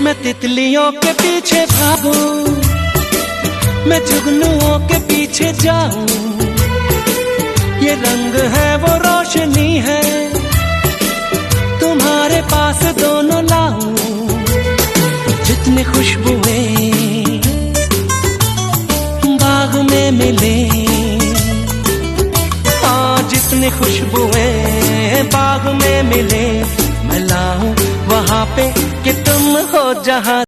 मैं तितलियों के पीछे भागूं, मैं जुगनुओं के पीछे जाऊं, ये रंग है वो रोशनी है, तुम्हारे पास दोनों लाऊं। जितने खुशबुएं बाग में मिले, हाँ जितनी खुशबुएं बाग में मिले, मैं लाऊं वहाँ पे कि तुम हो जहाँ